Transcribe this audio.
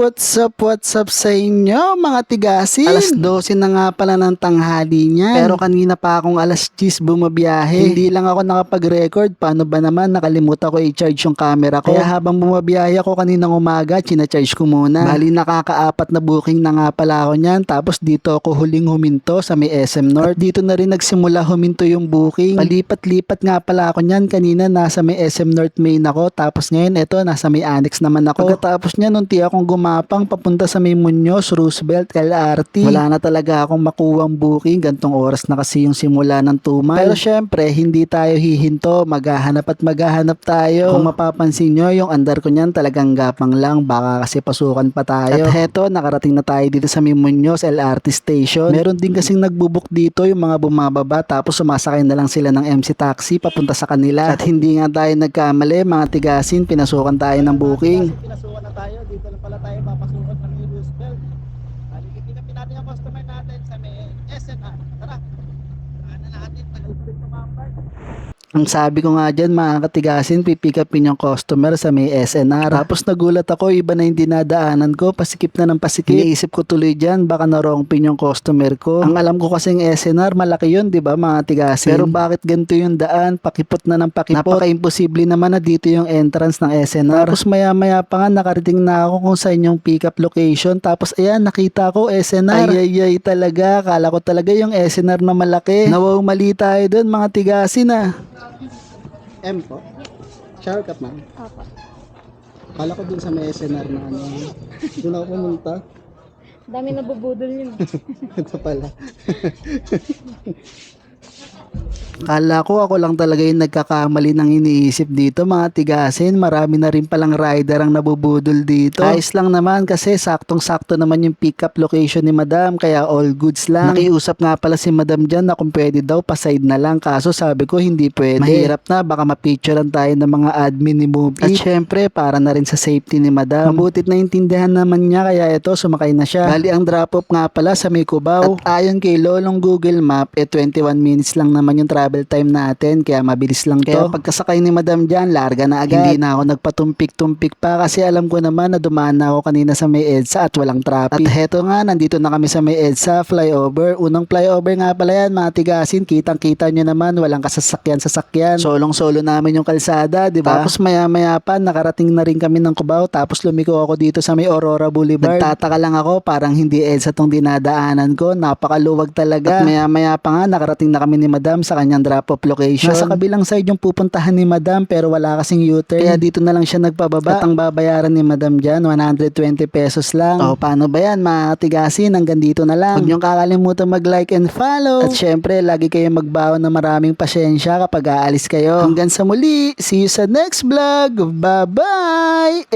What's up sa inyo mga tigasin? Alas 12 na nga pala ng tanghali niyan. Pero kanina pa akong alas 10 bumabiyahe. Hindi lang ako nakapag-record. Paano ba naman nakalimutan ko i-charge yung camera ko. Kaya habang bumabiyahe ako kaninang umaga, china-charge ko muna. Bali nakakaapat na booking na nga pala ako niyan. Tapos dito ako huling huminto sa may SM North. At dito na rin nagsimula huminto yung booking. Palipat-lipat nga pala ako niyan. Kanina nasa may SM North main ako. Tapos ngayon eto nasa may annex naman ako. Pagkatapos niyan unti akong gumapang papunta sa may Muñoz, Roosevelt, LRT. Wala na talaga akong makuwang booking. Gantong oras na kasi yung simula ng tumal. Pero syempre hindi tayo hihinto. Maghahanap tayo. Kung mapapansin nyo yung andar ko niyan talagang gapang lang. Baka kasi pasukan pa tayo. At heto nakarating na tayo dito sa may Muñoz LRT station. Meron din kasing nagbubuk dito yung mga bumababa tapos sumasakay na lang sila ng MC taxi papunta sa kanila. At hindi nga tayo nagkamali mga tigasin, pinasukan tayo ng booking. Pinasukan na tayo, dito lang pala tayo papasukan ng Roosevelt. Halikipin natin ang customer natin sa may SNR. Tara, na natin, tagal-tagal tumambay. Ang sabi ko nga dyan mga katigasin, pipick upin yung customer sa may SNR. Tapos nagulat ako, iba na yung dinadaanan ko, pasikip na ng pasikip. Iniisip ko tuloy dyan, baka na wrong pin yung customer ko. Ang alam ko kasing SNR, malaki yun, di ba mga tigasin? Pero bakit ganito yung daan, pakipot na ng pakipot? Napaka-imposible naman na dito yung entrance ng SNR. Tapos maya-maya pa nga, nakarating na ako kung saan yung pick up location. Tapos ayan, nakita ko SNR. Ay talaga, kala ko talaga yung SNR na malaki. Nawaw mali tayo dun mga tigasin ah. M po? Shower cup ma'am? Opo. Kala ko dun sa may SNR na ano. Doon ako pumunta. Dami nabubudol yun. Ito pala. Kala ko ako lang talaga yung nagkakamali ng iniisip dito mga tigasin. Marami na rin palang rider ang nabubudol dito. Ayos lang naman kasi saktong-sakto naman yung pick up location ni madam. Kaya all goods lang. Nakiusap nga pala si madam dyan na kung pwede daw pa-side na lang. Kaso sabi ko hindi pwede. Mahirap na baka mapicturean tayo ng mga admin ni Move It. At syempre para na rin sa safety ni madam. Mabutit na intindihan naman niya kaya ito sumakay na siya. Bali ang drop off nga pala sa may Cubao. At ayon kay Lolong Google Map 21 minutes lang naman yung travel time natin kaya mabilis lang to. Kaya pagkasakay ni madam dyan, larga na agad. Hindi na ako nagpatumpik-tumpik pa kasi alam ko naman na dumaan na ako kanina sa may EDSA at walang traffic. At heto nga, nandito na kami sa may EDSA flyover. Unang flyover nga pala yan mga tigasin. Kitang-kita nyo naman, walang kasasakyan-sasakyan. Solong-solo namin yung kalsada, di ba? Tapos maya-maya pa, nakarating na rin kami ng Cubao. Tapos lumiko ako dito sa may Aurora Boulevard. Nagtataka lang ako, parang hindi EDSA tong dinadaanan ko. Napakaluwag talaga. At maya-maya pa nga, nakarating na kami ni madam sa kanyang drop-off location. Nasa kabilang side yung pupuntahan ni madam pero wala kasing U-turn. Kaya dito na lang siya nagbababa. At ang babayaran ni madam dyan, 120 pesos lang. O paano ba yan mga tigasin? Hanggang dito na lang. Huwag niyong kakalimutan mag-like and follow. At syempre, lagi kayong magbaon ng maraming pasyensya kapag aalis kayo. Hanggang sa muli, see you sa next vlog. Bye-bye!